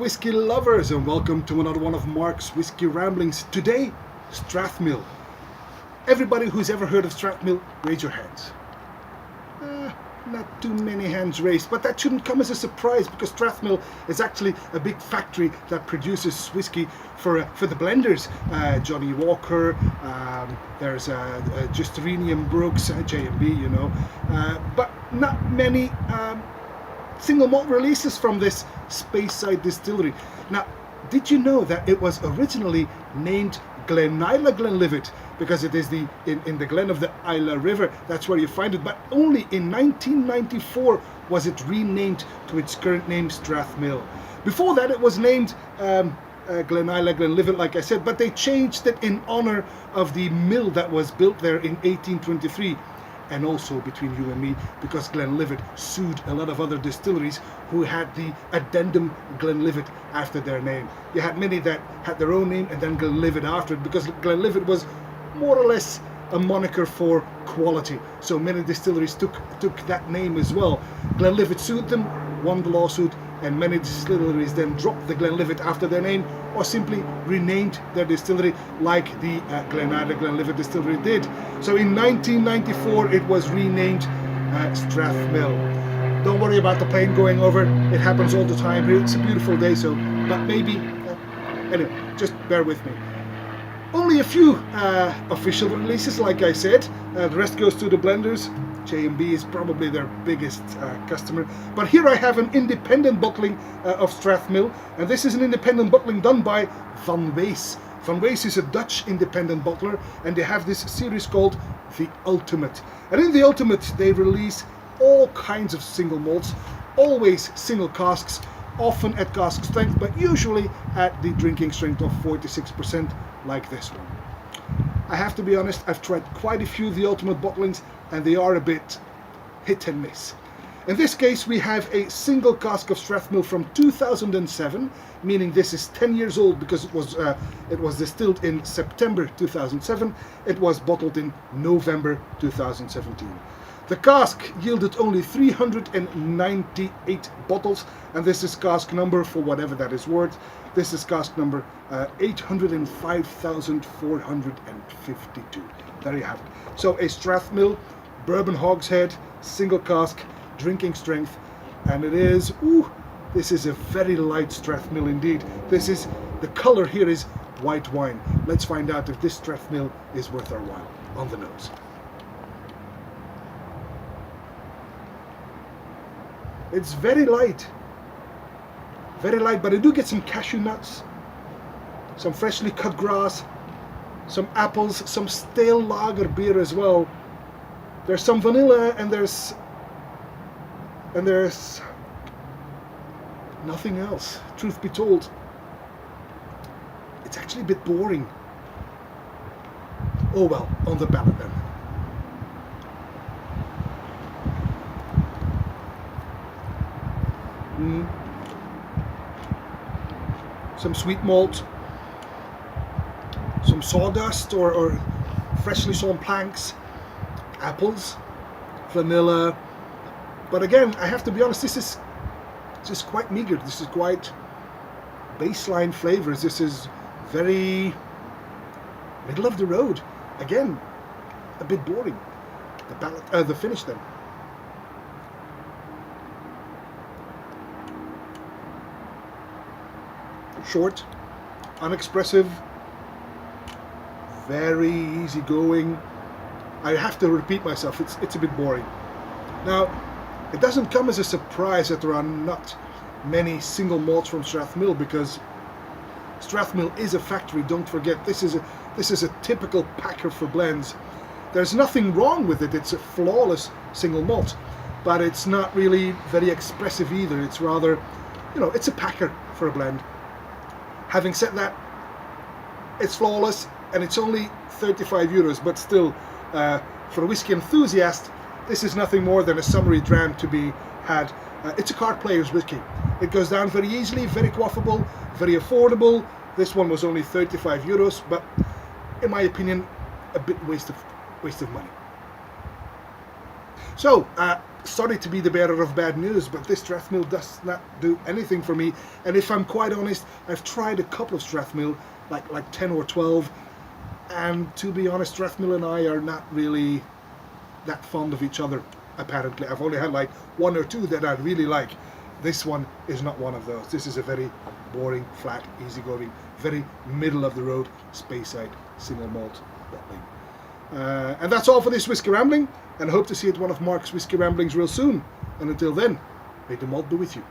whiskey lovers, and welcome to another one of Mark's Whiskey Ramblings. Today, Strathmill. Everybody who's ever heard of Strathmill, raise your hands. Not too many hands raised, but that shouldn't come as a surprise because Strathmill is actually a big factory that produces whiskey for the blenders. Johnny Walker, there's Justerini Brooks, J&B, you know, but not many single malt releases from this Speyside distillery. Now, did you know that it was originally named Glenisla-Glenlivet because it is in the glen of the Isla River? That's where you find it. But only in 1994 was it renamed to its current name, Strathmill. Before that, it was named Glenisla-Glenlivet, like I said, but they changed it in honor of the mill that was built there in 1823. And also, between you and me, because Glenlivet sued a lot of other distilleries who had the addendum Glenlivet after their name. You had many that had their own name and then Glenlivet after it, because Glenlivet was more or less a moniker for quality. So many distilleries took that name as well. Glenlivet sued them, won the lawsuit, and many distilleries then dropped the Glenlivet after their name or simply renamed their distillery like the Glenisla-Glenlivet distillery did. So in 1994 it was renamed Strathmill. Don't worry about the plane going over, it happens all the time here. It's a beautiful day, so, but maybe, anyway, just bear with me. Only a few official releases, like I said. The rest goes to the blenders. J&B is probably their biggest customer. But here I have an independent bottling of Strathmill. And this is an independent bottling done by Van Wees. Van Wees is a Dutch independent bottler. And they have this series called The Ultimate. And in The Ultimate they release all kinds of single malts. Always single casks. Often at cask strength, but usually at the drinking strength of 46%, like this one. I have to be honest, I've tried quite a few of the Ultimate bottlings and they are a bit hit and miss. In this case we have a single cask of Strathmill from 2007, meaning this is 10 years old because it was distilled in September 2007. It was bottled in November 2017. The cask yielded only 398 bottles, and this is cask number, for whatever that is worth, this is cask number 805,452. There you have it. So a Strathmill bourbon hogshead, single cask, drinking strength, and it is, this is a very light Strathmill indeed. This is, the color here is white wine. Let's find out if this Strathmill is worth our while. On the nose. It's very light, but I do get some cashew nuts, some freshly cut grass, some apples, some stale lager beer as well. There's some vanilla and there's nothing else, truth be told. It's actually a bit boring. Oh well, on the palate then. Some sweet malt, some sawdust or freshly sawn planks, apples, vanilla. But again, I have to be honest, this is just quite meager. This is quite baseline flavors. This is very middle of the road. Again, a bit boring. The palate, the finish then. Short, unexpressive, very easygoing. I have to repeat myself, it's a bit boring. Now, it doesn't come as a surprise that there are not many single malts from Strathmill, because Strathmill is a factory, don't forget. This is a typical packer for blends. There's nothing wrong with it, it's a flawless single malt, but it's not really very expressive either. It's rather, you know, it's a packer for a blend. Having said that, it's flawless and it's only 35 euros, but still, for a whiskey enthusiast, this is nothing more than a summery dram to be had. It's a card player's whiskey. It goes down very easily, very quaffable, very affordable. This one was only 35 euros, but in my opinion, a bit waste of money. So, sorry to be the bearer of bad news, but this Strathmill does not do anything for me. And if I'm quite honest, I've tried a couple of Strathmill, like 10 or 12, and to be honest, Strathmill and I are not really that fond of each other, apparently. I've only had like 1 or 2 that I really like. This one is not one of those. This is a very boring, flat, easygoing, very middle of the road, Speyside single malt bottling. And that's all for this Whisky Rambling, and I hope to see you at one of Mark's Whisky Ramblings real soon. And until then, may the malt be with you.